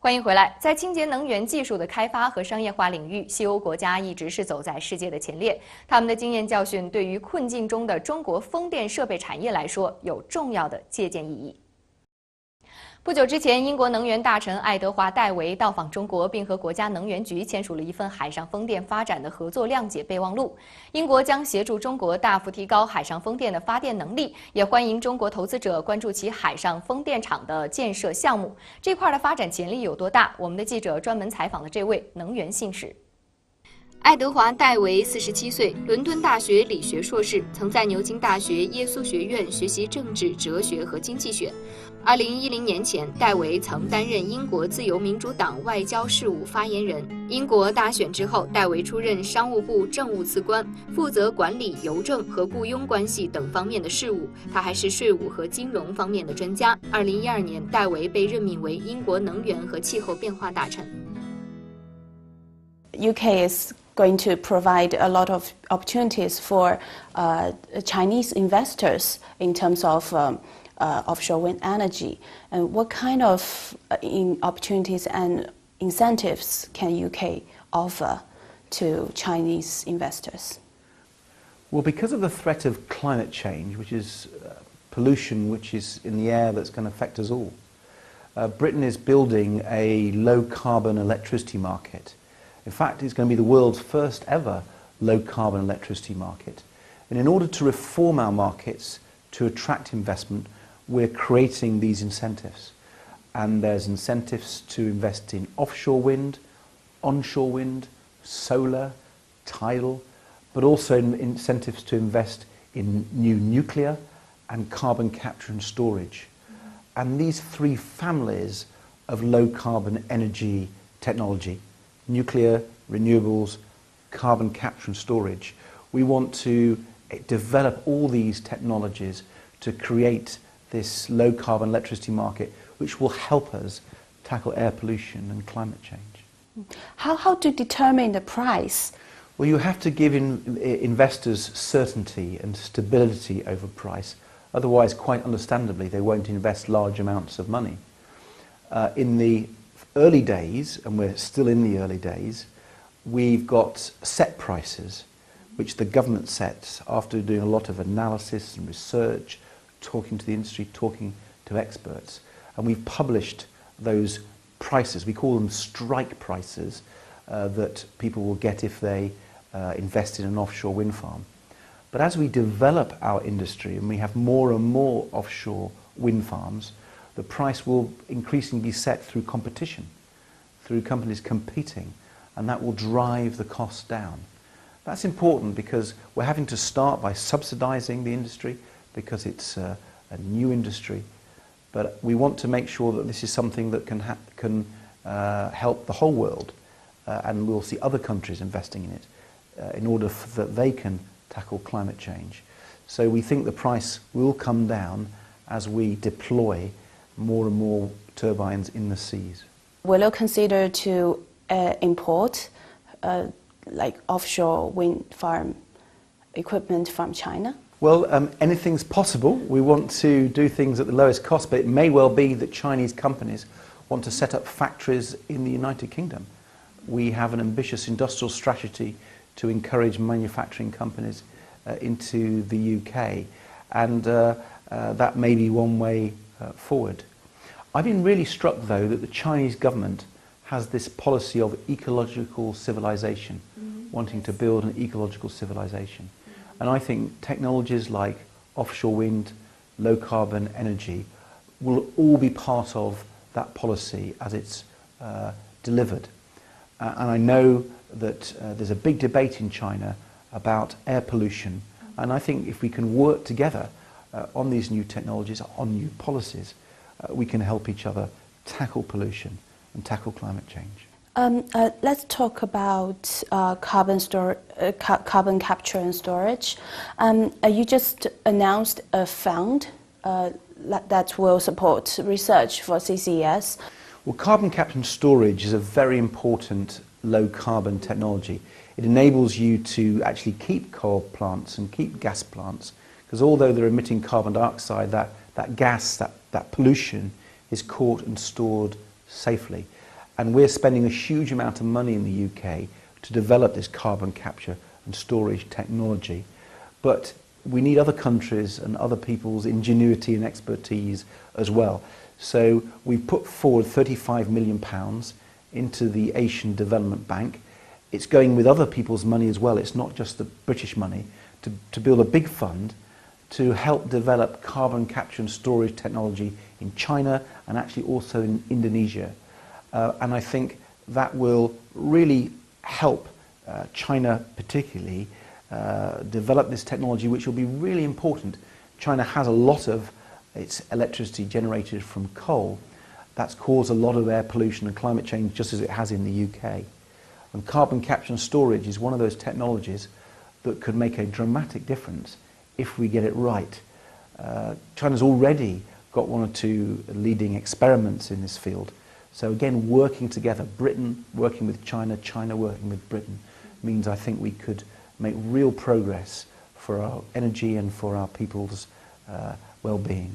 欢迎回来。在清洁能源技术的开发和商业化领域，西欧国家一直是走在世界的前列。他们的经验教训对于困境中的中国风电设备产业来说，有重要的借鉴意义。不久之前，英国能源大臣爱德华·戴维到访中国，并和国家能源局签署了一份海上风电发展的合作谅解备忘录。英国将协助中国大幅提高海上风电的发电能力，也欢迎中国投资者关注其海上风电场的建设项目。这块的发展潜力有多大？我们的记者专门采访了这位能源信使。爱德华·戴维47岁，伦敦大学理学硕士，曾在牛津大学耶稣学院学习政治、哲学和经济学。2010年前，戴维曾担任英国自由民主党外交事务发言人。英国大选之后，戴维出任商务部政务次官，负责管理邮政和雇佣关系等方面的事务。他还是税务和金融方面的专家。2012年，戴维被任命为英国能源和气候变化大臣。UK is going to provide a lot of opportunities for Chinese investors in terms of offshore wind energy. And what kind of opportunities and incentives can UK offer to Chinese investors? Well, because of the threat of climate change, which is pollution which is in the air that's going to affect us all, Britain is building a low-carbon electricity market. In fact, it's going to be the world's first ever low-carbon electricity market. And in order to reform our markets to attract investment, we're creating these incentives. And there's incentives to invest in offshore wind, onshore wind, solar, tidal, but also incentives to invest in new nuclear and carbon capture and storage. And these three families of low-carbon energy technology, nuclear, renewables, carbon capture and storage, we want to develop all these technologies to create this low-carbon electricity market, which will help us tackle air pollution and climate change. How to determine the price? Well, you have to give investors certainty and stability over price. Otherwise, quite understandably, they won't invest large amounts of money. In the early days, and we're still in the early days, we've got set prices, which the government sets after doing a lot of analysis and research, talking to the industry, talking to experts. And we've published those prices. We call them strike prices that people will get if they invest in an offshore wind farm. But as we develop our industry and we have more and more offshore wind farms, the price will increasingly be set through competition, through companies competing, and that will drive the costs down. That's important because we're having to start by subsidizing the industry because it's a new industry, but we want to make sure that this is something that can help the whole world, and we'll see other countries investing in it in order that they can tackle climate change. So we think the price will come down as we deploy more and more turbines in the seas. Will you consider to import like offshore wind farm equipment from China? Well, anything's possible. We want to do things at the lowest cost, but it may well be that Chinese companies want to set up factories in the United Kingdom. We have an ambitious industrial strategy to encourage manufacturing companies into the UK, and that may be one way forward. I've been really struck, though, that the Chinese government has this policy of ecological civilization, wanting to build an ecological civilization. And I think technologies like offshore wind, low-carbon energy will all be part of that policy as it's delivered. And I know that there's a big debate in China about air pollution, and I think if we can work together on these new technologies, on new policies, we can help each other tackle pollution and tackle climate change. Let's talk about carbon capture and storage. You just announced a fund that will support research for CCS. Well, carbon capture and storage is a very important low-carbon technology. It enables you to actually keep coal plants and keep gas plants, because although they're emitting carbon dioxide, that gas, that pollution is caught and stored safely. And we're spending a huge amount of money in the UK to develop this carbon capture and storage technology. But we need other countries and other people's ingenuity and expertise as well. So we've put forward £35 million into the Asian Development Bank. It's going with other people's money as well. It's not just the British money to build a big fund to help develop carbon capture and storage technology in China and actually also in Indonesia. And I think that will really help China particularly develop this technology, which will be really important. China has a lot of its electricity generated from coal. That's caused a lot of air pollution and climate change, just as it has in the UK. And carbon capture and storage is one of those technologies that could make a dramatic difference if we get it right. China's already got one or two leading experiments in this field. So again, working together, Britain working with China, China working with Britain, means I think we could make real progress for our energy and for our people's well-being.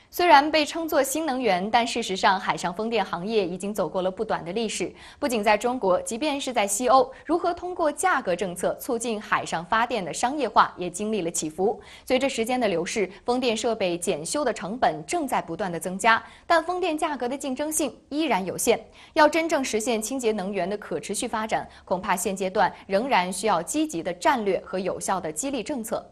虽然被称作新能源，但事实上，海上风电行业已经走过了不短的历史。不仅在中国，即便是在西欧，如何通过价格政策促进海上发电的商业化，也经历了起伏。随着时间的流逝，风电设备检修的成本正在不断的增加，但风电价格的竞争性依然有限。要真正实现清洁能源的可持续发展，恐怕现阶段仍然需要积极的战略和有效的激励政策。